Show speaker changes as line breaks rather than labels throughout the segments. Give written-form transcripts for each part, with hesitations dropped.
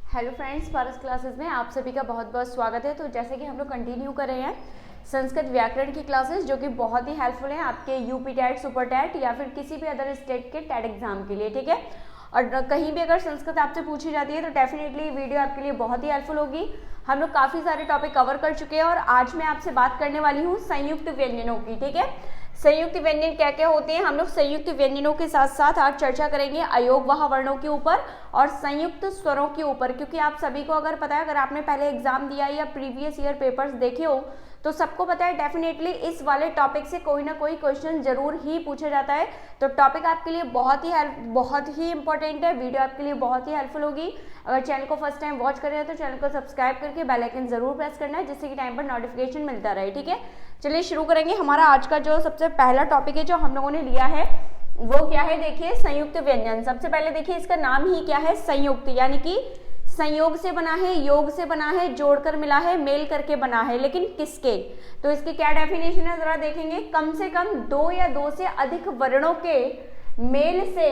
Hello friends, पारस classes में आप सभी का बहुत बहुत स्वागत है। तो जैसे कि हम लोग कंटिन्यू कर रहे हैं संस्कृत व्याकरण की क्लासेस, जो कि बहुत ही हेल्पफुल है आपके यूपी टैट, सुपर टैट या फिर किसी भी अदर स्टेट के टैट एग्जाम के लिए। ठीक है, और कहीं भी अगर संस्कृत आपसे पूछी जाती है तो डेफिनेटली वीडियो आपके लिए बहुत ही हेल्पफुल होगी। हम लोग काफ़ी सारे टॉपिक कवर कर चुके हैं और आज मैं आपसे बात करने वाली हूँ संयुक्त व्यंजनों की। ठीक है, संयुक्त व्यंजन क्या क्या होते हैं, हम लोग संयुक्त व्यंजनों के साथ साथ आज चर्चा करेंगे अयोगवाह वर्णों के ऊपर और संयुक्त स्वरों के ऊपर। क्योंकि आप सभी को अगर पता है, अगर आपने पहले एग्जाम दिया या प्रीवियस ईयर पेपर्स देखे हो तो सबको पता है डेफिनेटली इस वाले टॉपिक से कोई ना कोई क्वेश्चन जरूर ही पूछा जाता है। तो टॉपिक आपके लिए बहुत ही इंपॉर्टेंट है, वीडियो आपके लिए बहुत ही हेल्पफुल होगी। अगर चैनल को फर्स्ट टाइम वॉच कर रहे हैं तो चैनल को सब्सक्राइब करके बेल आइकन जरूर प्रेस करना है, जिससे कि टाइम पर नोटिफिकेशन मिलता रहे। ठीक है, चलिए शुरू करेंगे। हमारा आज का जो सबसे पहला टॉपिक है जो हम लोगों ने लिया है वो क्या है, देखिए संयुक्त व्यंजन। सबसे पहले देखिए इसका नाम ही क्या है, संयुक्त, यानी कि संयोग से बना है, योग से बना है, जोड़कर मिला है, मेल करके बना है, लेकिन किसके। तो इसकी क्या डेफिनेशन है जरा देखेंगे। कम से कम दो या दो से अधिक वर्णों के मेल से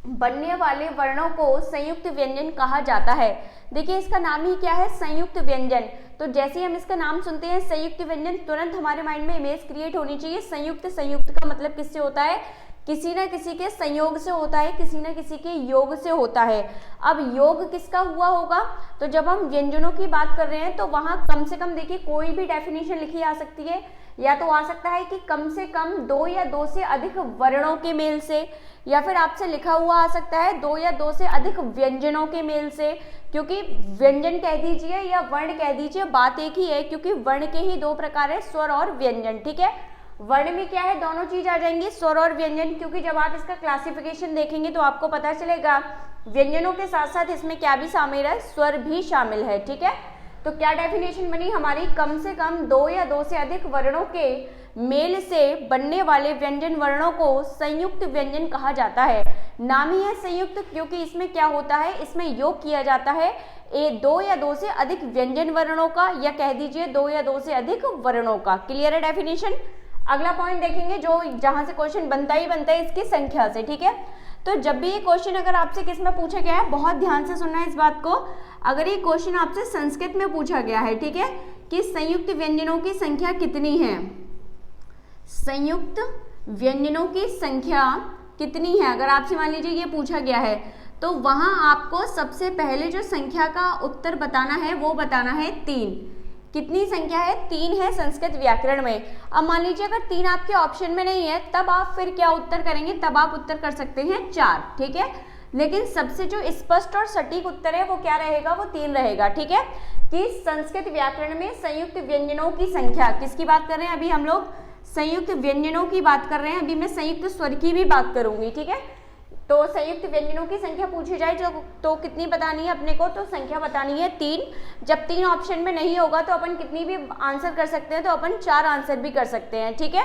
बनने वाले वर्णों को संयुक्त व्यंजन कहा जाता है। देखिए इसका नाम ही क्या है, संयुक्त व्यंजन। तो जैसे ही हम इसका नाम सुनते हैं संयुक्त व्यंजन, तुरंत हमारे माइंड में इमेज क्रिएट होनी चाहिए। संयुक्त का मतलब किससे होता है, किसी ना किसी के संयोग से होता है, किसी ना किसी के योग से होता है। अब योग किसका हुआ होगा, तो जब हम व्यंजनों की बात कर रहे हैं तो वहां कम से कम देखिए कोई भी डेफिनेशन लिखी आ सकती है, या तो आ सकता है कि कम से कम दो या दो से अधिक वर्णों के मेल से, या फिर आपसे लिखा हुआ आ सकता है दो या दो से अधिक व्यंजनों के मेल से। क्योंकि व्यंजन कह दीजिए या वर्ण कह दीजिए, बात एक ही है, क्योंकि वर्ण के ही दो प्रकार है, स्वर और व्यंजन। ठीक है, वर्ण में क्या है, दोनों चीज आ जाएंगी, स्वर और व्यंजन। क्योंकि जब आप इसका क्लासिफिकेशन देखेंगे तो आपको पता चलेगा व्यंजनों के साथ साथ इसमें क्या भी शामिल है, स्वर भी शामिल है। ठीक है, तो क्या डेफिनेशन बनी हमारी, कम से कम दो या दो से अधिक वर्णों के मेल से बनने वाले व्यंजन वर्णों को संयुक्त व्यंजन कहा जाता है। नाम ही है संयुक्त, क्योंकि इसमें क्या होता है, इसमें योग किया जाता है दो या दो से अधिक व्यंजन वर्णों का, या कह दीजिए दो या दो से अधिक वर्णों का। क्लियर है डेफिनेशन। अगला पॉइंट देखेंगे जो जहां से क्वेश्चन बनता ही बनता है इसकी संख्या से। ठीक है, तो जब भी ये क्वेश्चन अगर आपसे किस में पूछा गया है, बहुत ध्यान से सुनना है इस बात को। अगर ये क्वेश्चन आपसे संस्कृत में पूछा गया है, ठीक है, कि संयुक्त व्यंजनों की संख्या कितनी है, संयुक्त व्यंजनों की संख्या कितनी है, अगर आपसे मान लीजिए ये पूछा गया है, तो वहां आपको सबसे पहले जो संख्या का उत्तर बताना है वो बताना है 3। कितनी संख्या है, 3 है संस्कृत व्याकरण में। अब मान लीजिए अगर 3 आपके ऑप्शन में नहीं है, तब आप फिर क्या उत्तर करेंगे, तब आप उत्तर कर सकते हैं 4। ठीक है, लेकिन सबसे जो स्पष्ट और सटीक उत्तर है वो क्या रहेगा, वो 3 रहेगा। ठीक है, कि संस्कृत व्याकरण में संयुक्त व्यंजनों की संख्या, किसकी बात कर रहे हैं अभी हम लोग, संयुक्त व्यंजनों की बात कर रहे हैं। अभी मैं संयुक्त स्वर की भी बात करूंगी। ठीक है, तो संयुक्त व्यंजनों की संख्या पूछी जाए तो कितनी बतानी है अपने को, तो संख्या बतानी है 3। जब 3 ऑप्शन में नहीं होगा तो अपन कितनी भी आंसर कर सकते हैं, तो अपन 4 आंसर भी कर सकते हैं। ठीक है,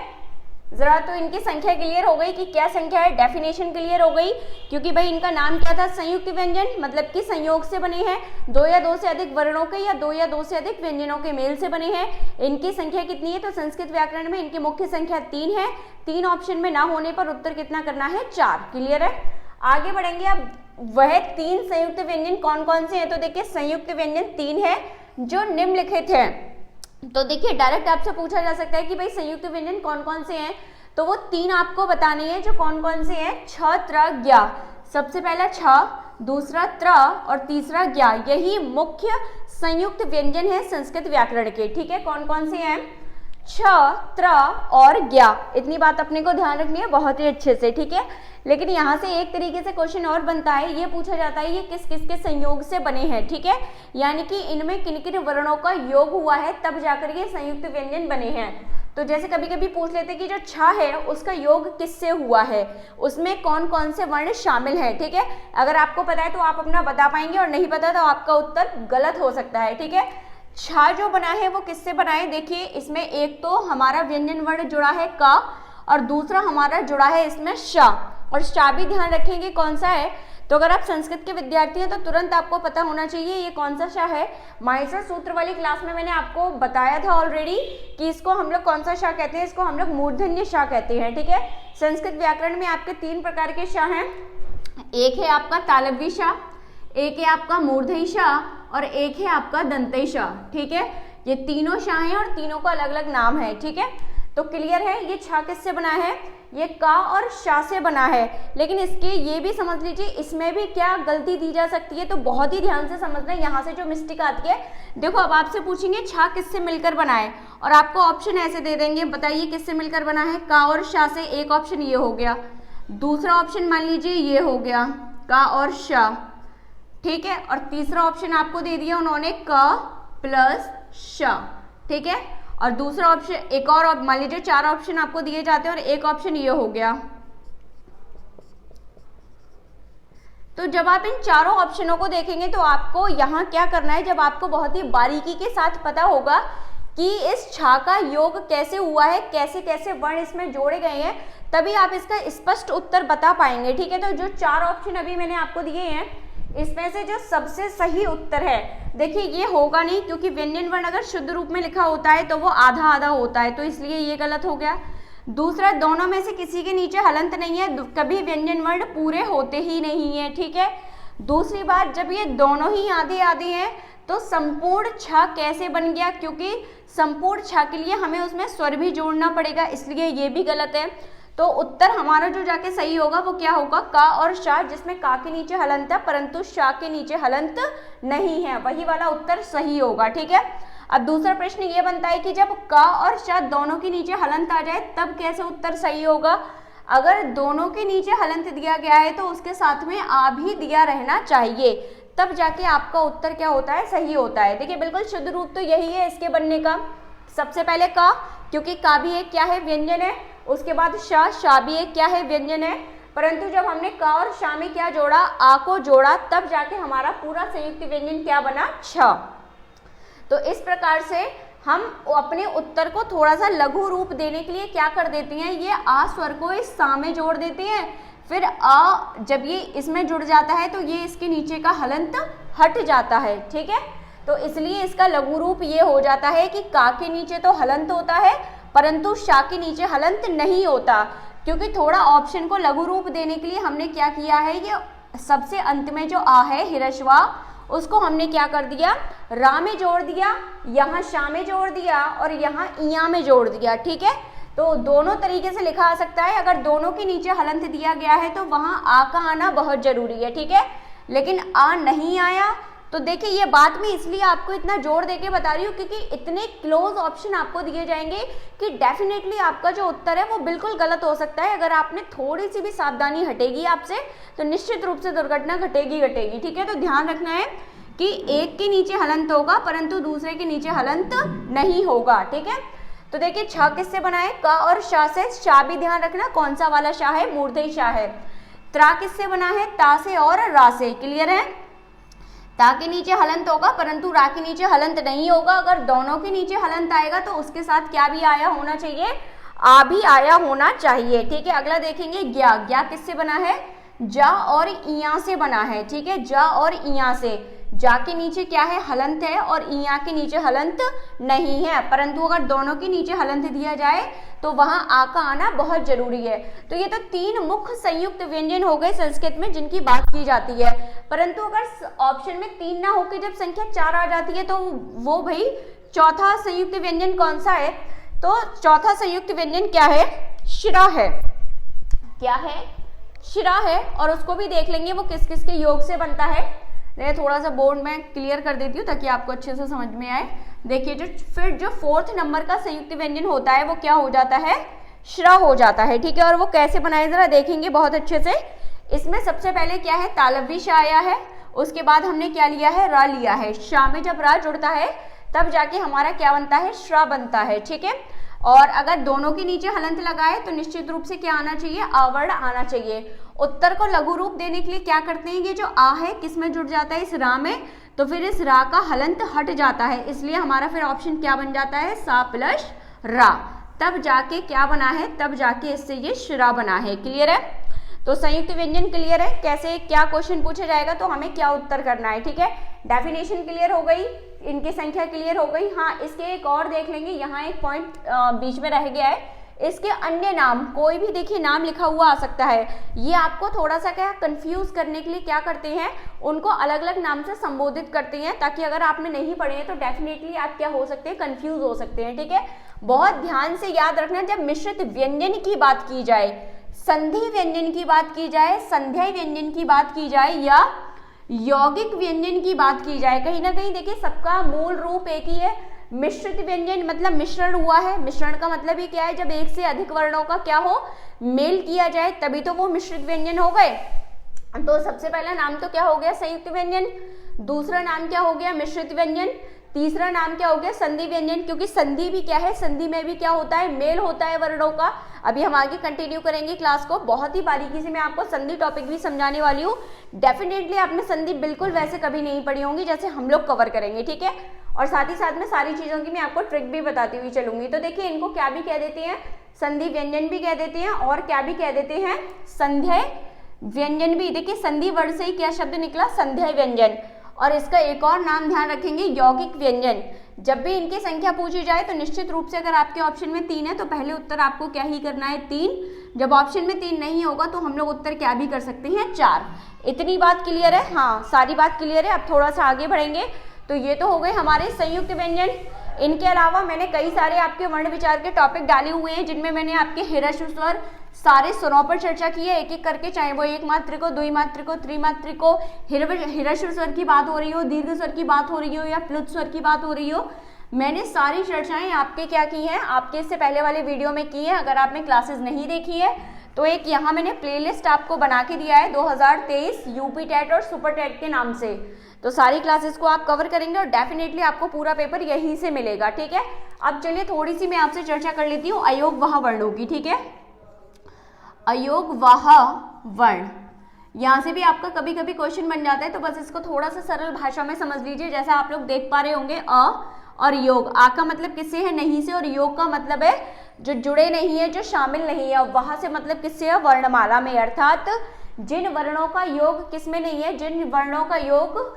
जरा तो इनकी संख्या क्लियर हो गई कि क्या संख्या है, डेफिनेशन क्लियर हो गई। क्योंकि भाई इनका नाम क्या था, संयुक्त व्यंजन, मतलब कि संयोग से बने हैं, दो या दो से अधिक वर्णों के या दो या दो से अधिक व्यंजनों के मेल से बने हैं। इनकी संख्या कितनी है, तो संस्कृत व्याकरण में इनकी मुख्य संख्या 3 है। 3 ऑप्शन में ना होने पर उत्तर कितना करना है, 4। क्लियर है, आगे बढ़ेंगे। अब वह 3 संयुक्त व्यंजन कौन कौन से हैं, तो देखिए संयुक्त व्यंजन 3 है जो निम्नलिखित हैं। तो देखिए डायरेक्ट आपसे पूछा जा सकता है कि भाई संयुक्त व्यंजन कौन कौन से हैं, तो वो 3 आपको बताने हैं जो कौन कौन से हैं, छ, त्र, ज्ञा। सबसे पहला छ, दूसरा त्र और तीसरा ज्ञा, यही मुख्य संयुक्त व्यंजन है संस्कृत व्याकरण के। ठीक है, कौन कौन से हैं, छ, त्र और ज्ञा। इतनी बात अपने को ध्यान रखनी है बहुत ही अच्छे से। ठीक है, लेकिन यहाँ से एक तरीके से क्वेश्चन और बनता है, ये पूछा जाता है ये किस किस के संयोग से बने हैं। ठीक है, यानी कि इनमें किन किन वर्णों का योग हुआ है तब जाकर ये संयुक्त व्यंजन बने हैं। तो जैसे कभी कभी पूछ लेते कि जो छ है उसका योग किससे हुआ है, उसमें कौन कौन से वर्ण शामिल हैं। ठीक है, अगर आपको पता है तो आप अपना बता पाएंगे, और नहीं पता तो आपका उत्तर गलत हो सकता है। ठीक है, छ जो बना है वो किससे बना है, देखिए इसमें एक तो हमारा व्यंजन वर्ण जुड़ा है का, और दूसरा हमारा जुड़ा है इसमें श, और श भी ध्यान रखेंगे कौन सा है। तो अगर आप संस्कृत के विद्यार्थी हैं तो तुरंत आपको पता होना चाहिए ये कौन सा श है। माहेश्वर सूत्र वाली क्लास में मैंने आपको बताया था ऑलरेडी कि इसको हम लोग कौन सा श कहते हैं, इसको हम लोग मूर्धन्य श कहते हैं। ठीक है, संस्कृत व्याकरण में आपके 3 प्रकार के श हैं। एक है आपका तालव्य श, एक है आपका मूर्धई श और एक है आपका दंतई श, ठीक है। ये तीनों श हैं और तीनों का अलग अलग नाम है, ठीक है। तो क्लियर है, ये छ किससे बना है, ये का और शा से बना है। लेकिन इसके ये भी समझ लीजिए इसमें भी क्या गलती दी जा सकती है, तो बहुत ही ध्यान से समझना, यहाँ से जो मिस्टेक आती है। देखो अब आपसे पूछेंगे छ किससे मिलकर बना है और आपको ऑप्शन ऐसे दे देंगे, बताइए किससे मिलकर बना है, का और शा से। एक ऑप्शन ये हो गया, दूसरा ऑप्शन मान लीजिए ये हो गया का और शा, ठीक है। और तीसरा ऑप्शन आपको दे दिया उन्होंने का प्लस शा, ठीक है। और दूसरा ऑप्शन एक और, मान लीजिए 4 ऑप्शन आपको दिए जाते हैं और एक ऑप्शन ये हो गया। तो जब आप इन चारों ऑप्शनों को देखेंगे तो आपको यहाँ क्या करना है, जब आपको बहुत ही बारीकी के साथ पता होगा कि इस छ का योग कैसे हुआ है, कैसे कैसे वर्ण इसमें जोड़े गए हैं, तभी आप इसका स्पष्ट उत्तर बता पाएंगे, ठीक है। तो जो 4 ऑप्शन अभी मैंने आपको दिए हैं, इसमें से जो सबसे सही उत्तर है, देखिए ये होगा नहीं, क्योंकि व्यंजन वर्ण अगर शुद्ध रूप में लिखा होता है तो वो आधा आधा होता है, तो इसलिए ये गलत हो गया। दूसरा, दोनों में से किसी के नीचे हलंत नहीं है, कभी व्यंजन वर्ण पूरे होते ही नहीं है, ठीक है। दूसरी बात, जब ये दोनों ही आधे आधे हैं तो संपूर्ण छ कैसे बन गया, क्योंकि संपूर्ण छ के लिए हमें उसमें स्वर भी जोड़ना पड़ेगा, इसलिए ये भी गलत है। तो उत्तर हमारा जो जाके सही होगा वो क्या होगा, का और शा, जिसमें का के नीचे हलंत है परंतु शा के नीचे हलंत नहीं है, वही वाला उत्तर सही होगा, ठीक है। अब दूसरा प्रश्न ये बनता है कि जब का और शा दोनों के नीचे हलंत आ जाए तब कैसे उत्तर सही होगा। अगर दोनों के नीचे हलंत दिया गया है तो उसके साथ में आ भी दिया रहना चाहिए, तब जाके आपका उत्तर क्या होता है, सही होता है। देखिए बिल्कुल शुद्ध रूप तो यही है इसके बनने का। सबसे पहले का, क्योंकि का भी एक क्या है, व्यंजन है। उसके बाद शा भी एक क्या है, व्यंजन है। परंतु जब हमने का और शा में क्या जोड़ा, आ को जोड़ा, तब जाके हमारा पूरा संयुक्त व्यंजन क्या बना, छ। तो इस प्रकार से हम अपने उत्तर को थोड़ा सा लघु रूप देने के लिए क्या कर देते हैं, ये आ स्वर को इस सा में जोड़ देते हैं, फिर आ जब ये इसमें जुड़ जाता है तो ये इसके नीचे का हलंत हट जाता है, ठीक है। तो इसलिए इसका लघु रूप ये हो जाता है कि का के नीचे तो हलंत होता है परंतु शा के नीचे हलंत नहीं होता, क्योंकि थोड़ा ऑप्शन को लघु रूप देने के लिए हमने क्या किया है, ये सबसे अंत में जो आ है हिरस्वा, उसको हमने क्या कर दिया, रा में जोड़ दिया, यहाँ शा में जोड़ दिया और यहाँ इया में जोड़ दिया, ठीक है। तो दोनों तरीके से लिखा आ सकता है। अगर दोनों के नीचे हलंत दिया गया है तो वहाँ आ का आना बहुत जरूरी है, ठीक है। लेकिन आ नहीं आया तो देखिए ये बात मैं इसलिए आपको इतना जोर देके बता रही हूँ क्योंकि इतने क्लोज ऑप्शन आपको दिए जाएंगे कि डेफिनेटली आपका जो उत्तर है वो बिल्कुल गलत हो सकता है। अगर आपने थोड़ी सी भी सावधानी हटेगी आपसे तो निश्चित रूप से दुर्घटना घटेगी, ठीक है। तो ध्यान रखना है कि एक के नीचे हलंत होगा परंतु दूसरे के नीचे हलंत नहीं होगा, ठीक है। तो देखिए छ किससे बना है, क और शा से। शा भी ध्यान रखना कौन सा वाला शा है, मूर्धई शा है। त्रा किससे बना है, ता से और रा से। क्लियर है, ता के नीचे हलंत होगा परंतु रा के नीचे हलंत नहीं होगा। अगर दोनों के नीचे हलंत आएगा तो उसके साथ क्या भी आया होना चाहिए, आ भी आया होना चाहिए, ठीक है। अगला देखेंगे ज्ञा। ज्ञा किससे बना है, जा और इया से बना है, ठीक है। जा और इया से। जा के नीचे क्या है, हलंत है और इया के नीचे हलंत नहीं है, परंतु अगर दोनों के नीचे हलंत दिया जाए तो वहां आ का आना बहुत जरूरी है। तो ये तो 3 मुख्य संयुक्त व्यंजन हो गए संस्कृत में जिनकी बात की जाती है। परंतु अगर ऑप्शन में 3 ना होकर जब संख्या 4 आ जाती है तो वो भाई चौथा संयुक्त व्यंजन कौन सा है, तो चौथा संयुक्त व्यंजन क्या है, शिरा है। क्या है, शिरा है। और उसको भी देख लेंगे वो किस किस के योग से बनता है। मैं थोड़ा सा बोर्ड में क्लियर कर देती हूँ ताकि आपको अच्छे से समझ में आए। देखिए जो 4th नंबर का संयुक्त व्यंजन होता है वो क्या हो जाता है, श्रा हो जाता है, ठीक है। और वो कैसे बनाए जरा देखेंगे बहुत अच्छे से। इसमें सबसे पहले क्या है, तालव्य शा आया है, उसके बाद हमने क्या लिया है, रा लिया है। शा में जब रा जुड़ता है तब जाके हमारा क्या बनता है, श्रा बनता है, ठीक है। और अगर दोनों के नीचे हलंत लगाए तो निश्चित रूप से क्या आना चाहिए, आवर्ण आना चाहिए। उत्तर को लघु रूप देने के लिए क्या करते हैं, ये जो आ है किस में जुड़ जाता है, इस रा में, तो फिर इस रा का हलंत हट जाता है, इसलिए हमारा फिर ऑप्शन क्या बन जाता है, सा प्लस रा। तब जाके क्या बना है, तब जाके इससे ये शिरा बना है। क्लियर है, तो संयुक्त व्यंजन क्लियर है। कैसे क्या क्वेश्चन पूछा जाएगा तो हमें क्या उत्तर करना है, ठीक है। डेफिनेशन क्लियर हो गई, इनकी संख्या क्लियर हो गई। हाँ, इसके एक और देख लेंगे, यहाँ एक पॉइंट बीच में रह गया है इसके अन्य नाम, कोई भी देखिए नाम लिखा हुआ आ सकता है। ये आपको थोड़ा सा क्या कंफ्यूज करने के लिए क्या करते हैं, उनको अलग अलग नाम से संबोधित करते हैं, ताकि अगर आपने नहीं पढ़े हैं तो डेफिनेटली आप क्या हो सकते हैं, कंफ्यूज हो सकते हैं। ठीक है, बहुत ध्यान से याद रखना, जब मिश्रित व्यंजन की बात की जाए, संधि व्यंजन की बात की जाए, संध्यायी व्यंजन की बात की जाए या यौगिक व्यंजन की बात की जाए, कहीं ना कहीं देखिए सबका मूल रूप एक ही है। मिश्रित व्यंजन मतलब मिश्रण हुआ है। मिश्रण का मतलब ही क्या है, जब एक से अधिक वर्णों का क्या हो, मेल किया जाए, तभी तो वो मिश्रित व्यंजन हो गए। तो सबसे पहला नाम तो क्या हो गया, संयुक्त व्यंजन। दूसरा नाम क्या हो गया, मिश्रित व्यंजन। तीसरा नाम क्या हो गया, संधि व्यंजन, क्योंकि संधि भी क्या है, संधि में भी क्या होता है, मेल होता है वर्णों का। अभी हम आगे कंटिन्यू करेंगे क्लास को, बहुत ही बारीकी से मैं आपको संधि टॉपिक भी समझाने वाली हूँ। डेफिनेटली आपने संधि बिल्कुल वैसे कभी नहीं पढ़ी होंगी जैसे हम लोग कवर करेंगे। ठीक है, और साथ ही साथ में सारी चीजों की मैं आपको ट्रिक भी बताती हुई चलूंगी। तो देखिए इनको क्या भी कह देते हैं, संधि व्यंजन भी कह देते हैं, और क्या भी कह देते हैं, संध्यायी व्यंजन भी। देखिए संधि वर्ड से ही क्या शब्द निकला, संध्यायी व्यंजन। और इसका एक और नाम ध्यान रखेंगे, यौगिक व्यंजन। जब भी इनकी संख्या पूछी जाए तो निश्चित रूप से अगर आपके ऑप्शन में 3 है तो पहले उत्तर आपको क्या ही करना है, 3। जब ऑप्शन में 3 नहीं होगा तो हम लोग उत्तर क्या भी कर सकते हैं, 4। इतनी बात क्लियर है, हाँ सारी बात क्लियर है। अब थोड़ा सा आगे बढ़ेंगे। तो ये तो हो गए हमारे संयुक्त व्यंजन। इनके अलावा मैंने कई सारे आपके वर्ण विचार के टॉपिक डाले हुए हैं, जिनमें मैंने आपके ह्रस्व स्वर सारे स्वरों पर चर्चा की है, एक एक करके, चाहे वो एक मात्रिक हो, द्विमात्रिक हो, त्रिमात्रिक हो, ह्रस्व स्वर की बात हो रही हो, दीर्घ स्वर की बात हो रही हो या प्लुत स्वर की बात हो रही हो, मैंने सारी चर्चाएं आपके क्या की हैं, आपके इससे पहले वाले वीडियो में की है। अगर आपने क्लासेस नहीं देखी है तो एक यहाँ मैंने प्लेलिस्ट आपको बना के दिया है 2023 यूपी टेट और सुपर टेट के नाम से। तो सारी क्लासेस को आप कवर करेंगे और डेफिनेटली आपको पूरा पेपर यहीं से मिलेगा। ठीक है, अब चलिए थोड़ी सी मैं आपसे चर्चा कर लेती हूँ अयोगवाह वर्णों की। ठीक है, अयोगवाह वर्ण, यहाँ से भी आपका कभी कभी क्वेश्चन बन जाता है, तो बस इसको थोड़ा सा सरल भाषा में समझ लीजिए। जैसे आप लोग देख पा रहे होंगे, अ और योग, आ का मतलब किससे है, नहीं से, और योग का मतलब है जो जुड़े नहीं है, जो शामिल नहीं है। वहां से मतलब किससे है, वर्णमाला में। अर्थात जिन वर्णों का योग किसमें नहीं है, जिन वर्णों का योग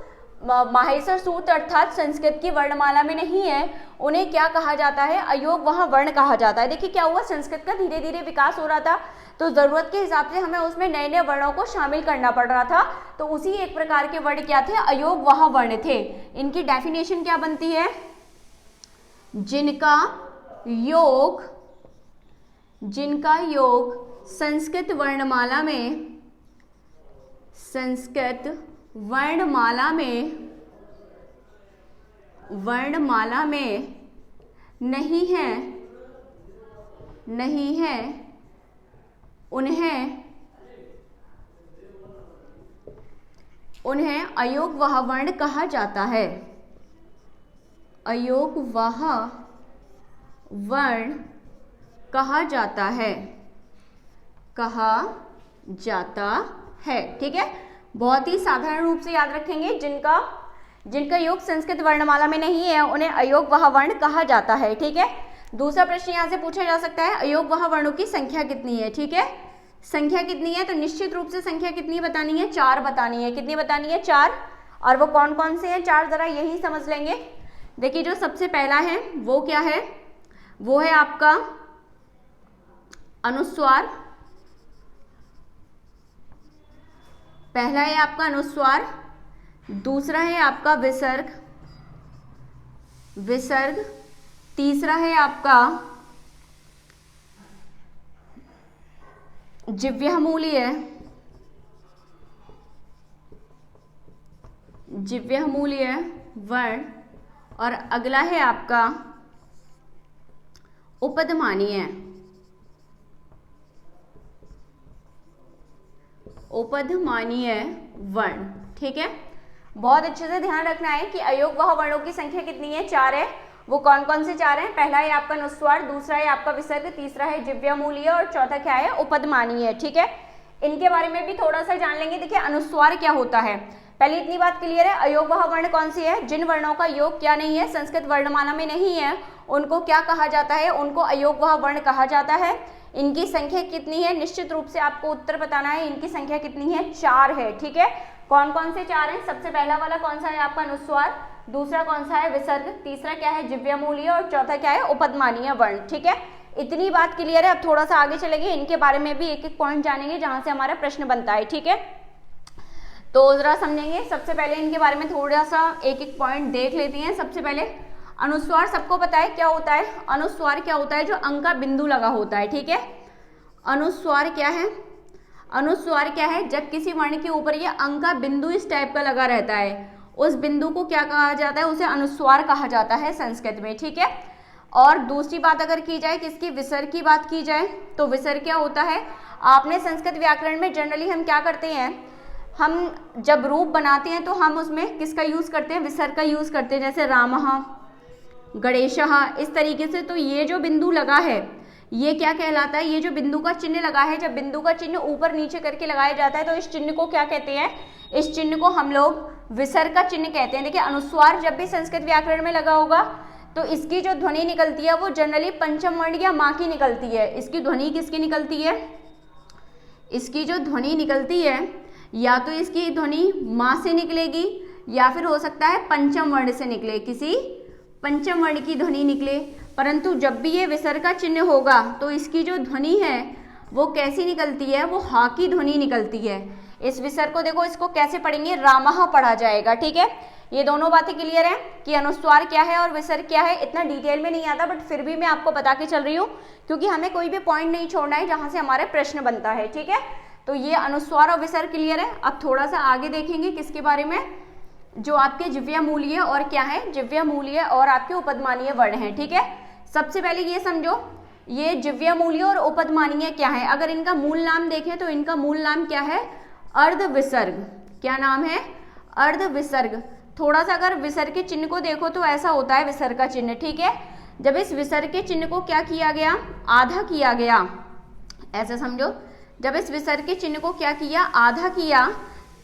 माहेश्वर सूत्र अर्थात संस्कृत की वर्णमाला में नहीं है, उन्हें क्या कहा जाता है, अयोगवाह वर्ण कहा जाता है। देखिए क्या हुआ, संस्कृत का धीरे धीरे विकास हो रहा था, तो जरूरत के हिसाब से हमें उसमें नए नए वर्णों को शामिल करना पड़ रहा था। तो उसी एक प्रकार के वर्ण क्या थे, अयोगवाह वर्ण थे। इनकी डेफिनेशन क्या बनती है, जिनका योग संस्कृत वर्णमाला में नहीं है, उन्हें अयोगवाह वर्ण कहा जाता है। अयोगवाह वर्ण कहा जाता है। ठीक है, बहुत ही साधारण रूप से याद रखेंगे, जिनका योग संस्कृत वर्णमाला में नहीं है उन्हें अयोगवाह वर्ण कहा जाता है। ठीक है, दूसरा प्रश्न यहाँ से पूछा जा सकता है, अयोगवाह वर्णों की संख्या कितनी है। ठीक है, संख्या कितनी है, तो निश्चित रूप से संख्या कितनी बतानी है, 4 बतानी है। कितनी बतानी है, 4। और वो कौन कौन से हैं 4, जरा यही समझ लेंगे। देखिए जो सबसे पहला है वो क्या है, वो है आपका अनुस्वार। पहला है आपका अनुस्वार, दूसरा है आपका विसर्ग, तीसरा है आपका जिह्वामूलीय वर्ण, और अगला है आपका उपधमानीय वर्ण। ठीक है, बहुत अच्छे से ध्यान रखना है कि अयोगवाह वर्णों की संख्या कितनी है, 4 है। वो कौन कौन से 4 हैं, पहला है आपका अनुस्वार, दूसरा है आपका विसर्ग, तीसरा है जिह्वामूलीय और चौथा क्या है, उपधमानीय। ठीक है, इनके बारे में भी थोड़ा सा जान लेंगे। देखिए अनुस्वार क्या होता है, पहले इतनी बात क्लियर है, अयोगवाह वर्ण कौन सी है, जिन वर्णों का योग क्या नहीं है, संस्कृत वर्णमाला में नहीं है, उनको क्या कहा जाता है, उनको अयोगवाह वर्ण कहा जाता है। इनकी संख्या कितनी है, निश्चित रूप से आपको उत्तर बताना है, इनकी संख्या कितनी है, 4 है। ठीक है, कौन कौन से 4 हैं, सबसे पहला वाला कौन सा है आपका अनुस्वार, दूसरा कौन सा है विसर्ग, तीसरा क्या है जिह्वामूलीय और चौथा क्या है उपधमानीय वर्ण। ठीक है, इतनी बात क्लियर है। अब थोड़ा सा आगे चलेंगे, इनके बारे में भी एक एक पॉइंट जानेंगे जहां से हमारा प्रश्न बनता है, ठीक है। तो जरा समझेंगे। सबसे पहले इनके बारे में थोड़ा सा एक एक पॉइंट देख लेते हैं। सबसे पहले अनुस्वार सबको पता है क्या होता है। अनुस्वार क्या होता है? जो अंक का बिंदु लगा होता है, ठीक है। अनुस्वार क्या है? अनुस्वार क्या है? जब किसी वर्ण के ऊपर ये अंक का बिंदु इस टाइप का लगा रहता है, उस बिंदु को क्या कहा जाता है? उसे अनुस्वार कहा जाता है संस्कृत में, ठीक है। और दूसरी बात अगर की जाए किसकी, विसर्ग की बात की जाए, तो विसर्ग क्या होता है? आपने संस्कृत व्याकरण में जनरली हम क्या करते हैं, हम जब रूप बनाते हैं तो हम उसमें किसका यूज करते हैं? विसर्ग का यूज करते हैं, जैसे रामः, गणेशः, इस तरीके से। तो ये जो बिंदु लगा है ये क्या कहलाता है? ये जो बिंदु का चिन्ह लगा है, जब बिंदु का चिन्ह ऊपर नीचे करके लगाया जाता है तो इस चिन्ह को क्या कहते हैं? इस चिन्ह को हम लोग विसर्ग का चिन्ह कहते हैं। देखिए अनुस्वार जब भी संस्कृत व्याकरण में लगा होगा तो इसकी जो ध्वनि निकलती है वो जनरली पंचम वर्ण या माँ की निकलती है। इसकी ध्वनि किसकी निकलती है? इसकी जो ध्वनि निकलती है या तो इसकी ध्वनि माँ से निकलेगी या फिर हो सकता है पंचम वर्ण से निकले, किसी पंचम वर्ण की ध्वनि निकले। परंतु जब भी ये विसर्ग का चिन्ह होगा तो इसकी जो ध्वनि है वो कैसी निकलती है? वो हा की ध्वनि निकलती है। इस विसर्ग को देखो, इसको कैसे पढ़ेंगे? रामः पढ़ा जाएगा, ठीक है। ये दोनों बातें क्लियर है कि अनुस्वार क्या है और विसर्ग क्या है। इतना डिटेल में नहीं आता, बट फिर भी मैं आपको बता के चल रही हूँ क्योंकि हमें कोई भी पॉइंट नहीं छोड़ना है जहाँ से हमारा प्रश्न बनता है, ठीक है। तो ये अनुस्वार और विसर्ग क्लियर है। अब थोड़ा सा आगे देखेंगे किसके बारे में, जो आपके जिह्वामूलीय और क्या है, जिह्वामूलीय और आपके उपदमानीय वर्ण है, ठीक है। सबसे पहले ये समझो, ये जिह्वामूलीय और उपदमानीय क्या है। अगर इनका मूल नाम देखें तो इनका मूल नाम क्या है? अर्ध विसर्ग। क्या नाम है? अर्ध विसर्ग। थोड़ा सा अगर विसर्ग के चिन्ह को देखो तो ऐसा होता है विसर्ग का चिन्ह, ठीक है। जब इस विसर्ग के चिन्ह को क्या किया गया? आधा किया गया, ऐसा समझो। जब इस विसर्ग के चिन्ह को क्या किया? आधा किया,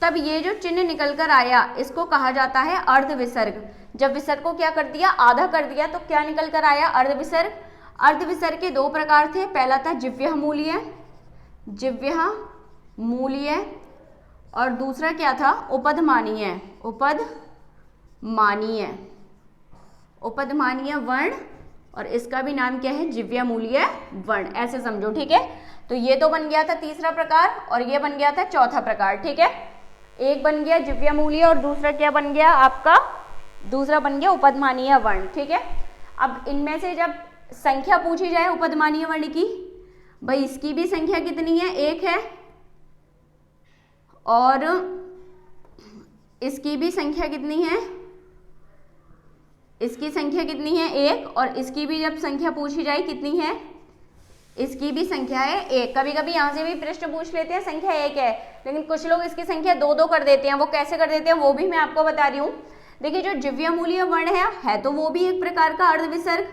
तब ये जो चिन्ह निकल कर आया इसको कहा जाता है अर्ध विसर्ग। जब विसर्ग को क्या कर दिया? आधा कर दिया, तो क्या निकल कर आया? अर्ध विसर्ग। अर्ध विसर्ग के दो प्रकार थे, पहला था जिह्वामूलीय, जिह्वामूलीय, और दूसरा क्या था? उपदमानीय, उपदमानीय, उपदमानीय वर्ण, और इसका भी नाम क्या है? जिह्वामूलीय वर्ण, ऐसे समझो, ठीक है। तो ये तो बन गया था तीसरा प्रकार और ये बन गया था चौथा प्रकार, ठीक है। एक बन गया जिह्वामूलीय और दूसरा क्या बन गया आपका? दूसरा बन गया उपदमानीय वर्ण, ठीक है। अब इनमें से जब संख्या पूछी जाए उपदमानीय वर्ण की, भाई इसकी भी संख्या कितनी है? एक है, और इसकी भी संख्या कितनी है? इसकी संख्या कितनी है? एक। और इसकी भी जब संख्या पूछी जाए कितनी है? इसकी भी संख्या है एक। कभी कभी यहाँ से भी प्रश्न पूछ लेते हैं संख्या एक है, लेकिन कुछ लोग इसकी संख्या दो दो कर देते हैं। वो कैसे कर देते हैं वो भी मैं आपको बता रही हूँ। देखिए जो जिह्वामूलीय वर्ण है तो वो भी एक प्रकार का अर्ध विसर्ग,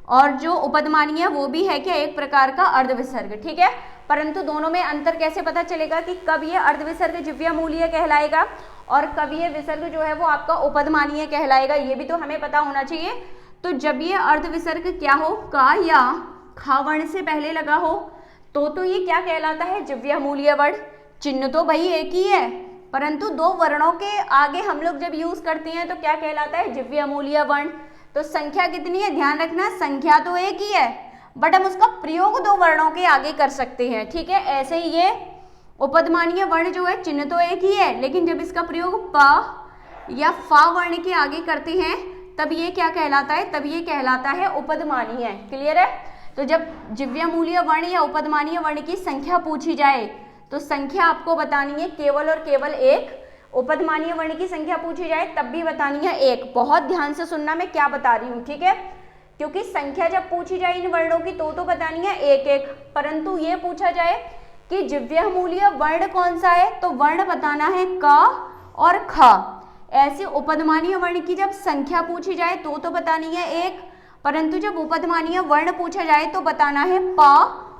और जो उपदमानीय वो भी है क्या? एक प्रकार का अर्ध विसर्ग, ठीक है। परंतु दोनों में अंतर कैसे पता चलेगा कि कब ये अर्ध विसर्ग जिह्वामूलीय कहलाएगा और कब ये विसर्ग जो है वो आपका उपदमानीय कहलाएगा, ये भी तो हमें पता होना चाहिए। तो जब ये अर्ध विसर्ग क्या हो? का या खा वर्ण से पहले लगा हो तो ये क्या कहलाता है? जिह्वामूलीय वर्ण। चिन्ह तो भाई एक ही है, परंतु दो वर्णों के आगे हम लोग जब यूज करते हैं तो क्या कहलाता है? जिह्वामूलीय वर्ण। तो संख्या कितनी है? ध्यान रखना, संख्या तो एक ही है, बट हम उसका प्रयोग दो वर्णों के आगे कर सकते हैं, ठीक है। ऐसे ही ये उपदमानीय वर्ण जो है चिन्ह तो एक ही है, लेकिन जब इसका प्रयोग प या फा वर्ण के आगे करते हैं तब ये क्या कहलाता है? तब ये कहलाता है उपदमानीय। क्लियर है? तो जब जिह्वामूलीय वर्ण या उपदमानीय वर्ण की संख्या पूछी जाए तो संख्या आपको बतानी है केवल और केवल एक। उपदमानीय वर्ण की संख्या पूछी जाए तब भी बतानी है एक। बहुत ध्यान से सुनना मैं क्या बता रही हूँ, ठीक है, क्योंकि संख्या जब पूछी जाए इन वर्णों की तो बतानी है एक एक। परंतु ये पूछा जाए कि जिह्वामूलीय वर्ण कौन सा है तो वर्ण बताना है क और ख। ऐसे उपदमानीय वर्ण की जब संख्या पूछी जाए तो बतानी है एक, परंतु जब उपदमानीय वर्ण पूछा जाए तो बताना है प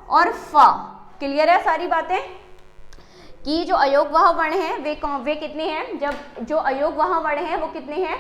और फ। क्लियर है सारी बातें? कि जो अयोगवाह वर्ण है वे कितने हैं? जब जो अयोगवाह वर्ण है वो कितने हैं?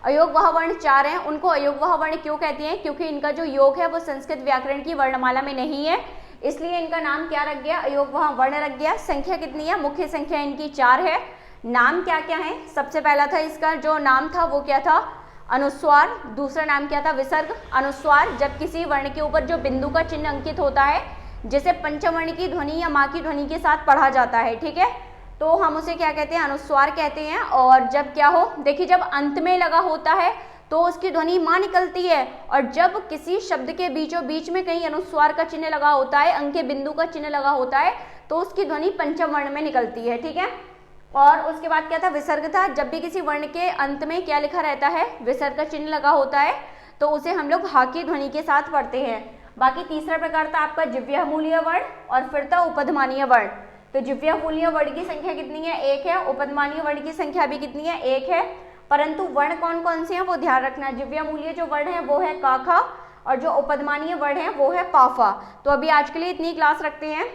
अयोगवाह वर्ण 4 हैं। उनको अयोगवाह वर्ण क्यों कहते हैं? क्योंकि इनका जो योग है वो संस्कृत व्याकरण की वर्णमाला में नहीं है, इसलिए इनका नाम क्या रख गया? अयोगवाह वर्ण रख गया। संख्या कितनी है? मुख्य संख्या इनकी 4 है। नाम क्या क्या है? सबसे पहला था इसका जो नाम था वो क्या था? अनुस्वार, दूसरा नाम क्या था विसर्ग। अनुस्वार जब किसी वर्ण के ऊपर जो बिंदु का चिन्ह अंकित होता है, जिसे पंचम की ध्वनि या माँ की ध्वनि के साथ पढ़ा जाता है, ठीक है, तो हम उसे क्या कहते हैं, अनुस्वार कहते हैं। और जब क्या हो, देखिए जब अंत में लगा होता है तो उसकी ध्वनि माँ निकलती है, और जब किसी शब्द के बीचों बीच में कहीं अनुस्वार का चिन्ह लगा होता है, अंक के बिंदु का चिन्ह लगा होता है, तो उसकी ध्वनि पंचम वर्ण में निकलती है, ठीक है। और उसके बाद क्या था, विसर्ग था, जब भी किसी वर्ण के अंत में क्या लिखा रहता है, विसर्ग का चिन्ह लगा होता है, तो उसे हम लोग हा की ध्वनि के साथ पढ़ते हैं। बाकी तीसरा प्रकार था आपका जिह्वामूलीय वर्ण, और फिर था उपधमानीय वर्ण। तो जिह्वामूलीय वर्ण की संख्या कितनी है, 1 है। उपधमानीय वर्ण की संख्या भी कितनी है, 1 है। परंतु वर्ण कौन कौन से हैं वो ध्यान रखना। जिह्वामूलीय जो वर्ण है वो है का खा, और जो उपधमानीय वर्ण है वो है पा फा। तो अभी आज के लिए इतनी क्लास रखते हैं,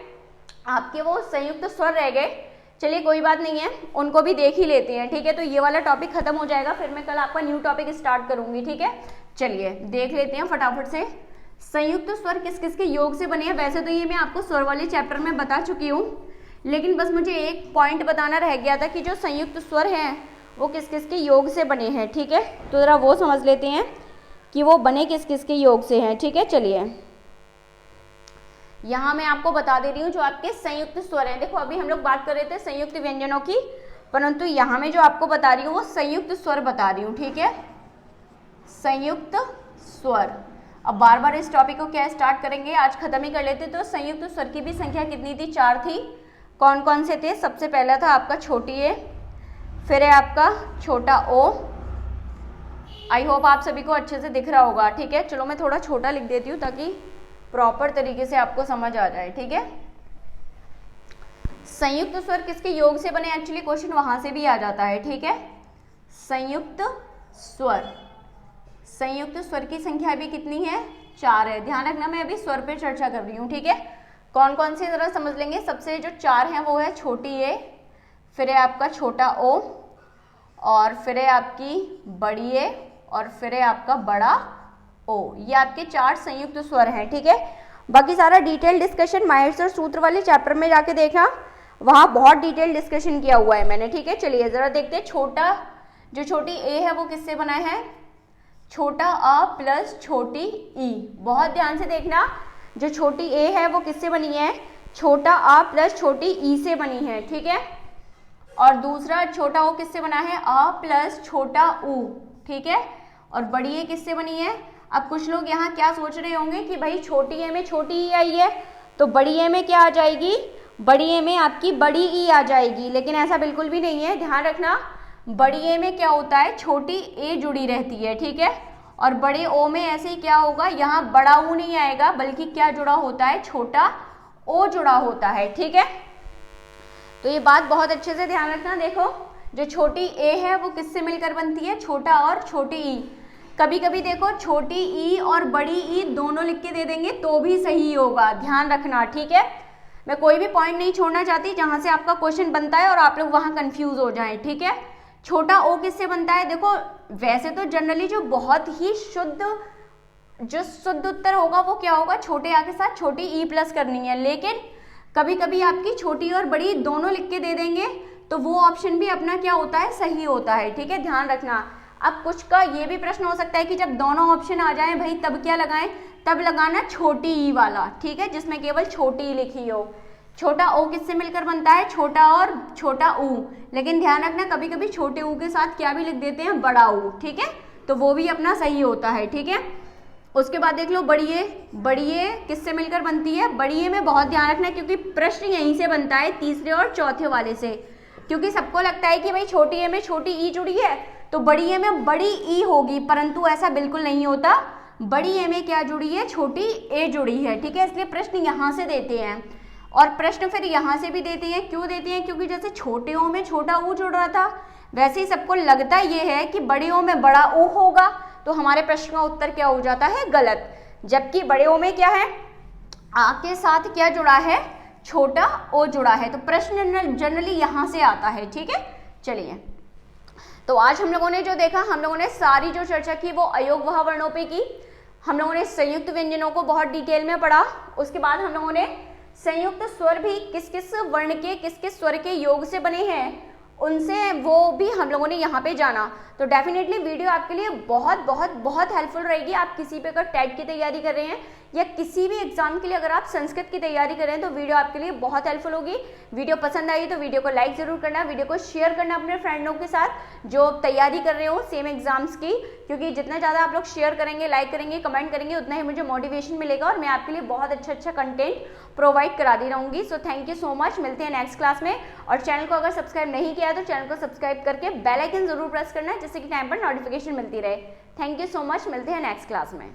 आपके वो संयुक्त स्वर रह गए, चलिए कोई बात नहीं है, उनको भी देख ही लेते हैं, ठीक है। तो ये वाला टॉपिक खत्म हो जाएगा, फिर मैं कल आपका न्यू टॉपिक स्टार्ट करूंगी, ठीक है। चलिए देख लेते हैं फटाफट से, संयुक्त स्वर किस किस के योग से बने हैं। वैसे तो ये मैं आपको स्वर वाले चैप्टर में बता चुकी हूँ, लेकिन बस मुझे एक पॉइंट बताना रह गया था कि जो संयुक्त स्वर हैं वो किस किस के योग से बने हैं, ठीक है। तो ज़रा वो समझ लेते हैं कि वो बने किस किस के योग से हैं, ठीक है। चलिए यहाँ मैं आपको बता दे रही हूँ जो आपके संयुक्त स्वर हैं। देखो अभी हम लोग बात कर रहे थे संयुक्त व्यंजनों की, परंतु यहाँ मैं जो आपको बता रही हूँ वो संयुक्त स्वर बता रही हूँ, ठीक है, संयुक्त स्वर। अब बार बार इस टॉपिक को क्या स्टार्ट करेंगे, आज खत्म ही कर लेते। तो संयुक्त स्वर की भी संख्या कितनी थी, 4 थी। कौन कौन से थे, सबसे पहला था आपका छोटी ए, फिर है आपका छोटा ओ। आई होप आप सभी को अच्छे से दिख रहा होगा, ठीक है। चलो मैं थोड़ा छोटा लिख देती हूँ ताकि प्रॉपर तरीके से आपको समझ आ जाए, ठीक है। संयुक्त स्वर किसके योग से बने, एक्चुअली क्वेश्चन वहां से भी आ जाता है, ठीक है। संयुक्त स्वर, संयुक्त स्वर की संख्या भी कितनी है, 4 है। ध्यान रखना मैं अभी स्वर पे चर्चा कर रही हूँ, ठीक है। कौन कौन से जरा समझ लेंगे। सबसे जो 4 हैं वो है छोटी ए, फिर है आपका छोटा ओ, और फिर है आपकी बड़ी ए, और फिर है आपका बड़ा ओ। ये आपके 4 संयुक्त स्वर हैं, ठीक है। बाकी सारा डिटेल डिस्कशन माहिर और सूत्र वाले चैप्टर में जाके देखना, वहां बहुत डिटेल डिस्कशन किया हुआ है मैंने, ठीक है। चलिए जरा देखते हैं, छोटा जो छोटी ए है वो किससे बना है, छोटा अ प्लस छोटी ई। बहुत ध्यान से देखना, जो छोटी ए है वो किससे बनी है, छोटा अ प्लस छोटी ई से बनी है, ठीक है। और दूसरा छोटा ओ किससे बना है, अ प्लस छोटा उ, ठीक है। और बड़ी ए किससे बनी है। अब कुछ लोग यहाँ क्या सोच रहे होंगे कि भाई छोटी ए में छोटी ई आई है, तो बड़ी ए में क्या आ जाएगी, बड़ी ए में आपकी बड़ी ई आ जाएगी, लेकिन ऐसा बिल्कुल भी नहीं है। ध्यान रखना, बड़ी ए में क्या होता है, छोटी ए जुड़ी रहती है, ठीक है। और बड़े ओ में ऐसे ही क्या होगा, यहाँ बड़ा ऊ नहीं आएगा, बल्कि क्या जुड़ा होता है, छोटा ओ जुड़ा होता है, ठीक है। तो ये बात बहुत अच्छे से ध्यान रखना। देखो जो छोटी ए है वो किससे मिलकर बनती है, छोटा और छोटी ई। कभी कभी देखो छोटी ई और बड़ी ई दोनों लिख के दे देंगे तो भी सही होगा, ध्यान रखना, ठीक है। मैं कोई भी पॉइंट नहीं छोड़ना चाहती जहां से आपका क्वेश्चन बनता है और आप लोग वहां कंफ्यूज हो जाएं, ठीक है। छोटा ओ किससे बनता है, देखो वैसे तो जनरली जो बहुत ही शुद्ध उत्तर होगा वो क्या होगा, छोटे आ के साथ छोटी ई प्लस करनी है, लेकिन कभी कभी आपकी छोटी और बड़ी दोनों लिख के दे देंगे तो वो ऑप्शन भी अपना क्या होता है, सही होता है, ठीक है। ध्यान रखना। अब कुछ का ये भी प्रश्न हो सकता है कि जब दोनों ऑप्शन आ जाएं भाई तब क्या लगाएं, तब लगाना छोटी ई वाला, ठीक है, जिसमें केवल छोटी ई लिखी हो। छोटा ओ किससे मिलकर बनता है, छोटा और छोटा ऊ, लेकिन ध्यान रखना कभी कभी छोटे ऊ के साथ क्या भी लिख देते हैं, बड़ा ऊ, ठीक है, तो वो भी अपना सही होता है, ठीक है। उसके बाद देख लो बड़ी ए किससे मिलकर बनती है, बड़ी ए में बहुत ध्यान रखना क्योंकि प्रश्न यहीं से बनता है, तीसरे और चौथे वाले से, क्योंकि सबको लगता है कि भाई छोटी ए में छोटी ई जुड़ी है तो बड़ी ए में बड़ी ई होगी, परंतु ऐसा बिल्कुल नहीं होता। बड़ी ए में क्या जुड़ी है, छोटी ए जुड़ी है, ठीक है। इसलिए प्रश्न यहाँ से देते हैं और प्रश्न फिर यहाँ से भी देते हैं। क्यों देते हैं, क्योंकि जैसे छोटे ओ में छोटा ऊ जुड़ रहा था, वैसे ही सबको लगता ये है कि बड़े ओ में बड़ा ऊ होगा, तो हमारे प्रश्न का उत्तर क्या हो जाता है, गलत। जबकि बड़े ओ में क्या है, आ के साथ क्या जुड़ा है, छोटा ओ जुड़ा है, तो प्रश्न जनरली यहाँ से आता है, ठीक है। चलिए तो आज हम लोगों ने जो देखा, हम लोगों ने सारी जो चर्चा की वो अयोग वह वर्णों पे की। हम लोगों ने संयुक्त व्यंजनों को बहुत डिटेल में पढ़ा। उसके बाद हम लोगों ने संयुक्त स्वर भी किस किस वर्ण के किस किस स्वर के योग से बने हैं उनसे वो भी हम लोगों ने यहाँ पे जाना। तो डेफिनेटली वीडियो आपके लिए बहुत बहुत बहुत हेल्पफुल रहेगी। आप किसी पे अगर टेट की तैयारी कर रहे हैं या किसी भी एग्जाम के लिए अगर आप संस्कृत की तैयारी कर रहे हैं तो वीडियो आपके लिए बहुत हेल्पफुल होगी। वीडियो पसंद आई तो वीडियो को लाइक जरूर करना, वीडियो को शेयर करना अपने फ्रेंडों के साथ जो तैयारी कर रहे हो सेम एग्जाम्स की, क्योंकि जितना ज़्यादा आप लोग शेयर करेंगे, लाइक करेंगे, कमेंट करेंगे, उतना ही मुझे मोटिवेशन मिलेगा और मैं आपके लिए बहुत अच्छा कंटेंट प्रोवाइड करा दी रहूँगी। So thank you so much, मिलते हैं नेक्स्ट क्लास में। और चैनल को अगर सब्सक्राइब नहीं किया है तो चैनल को सब्सक्राइब करके बेल आइकन जरूर प्रेस करना है जिससे कि टाइम पर नोटिफिकेशन मिलती रहे। थैंक यू सो मच, मिलते हैं नेक्स्ट क्लास में।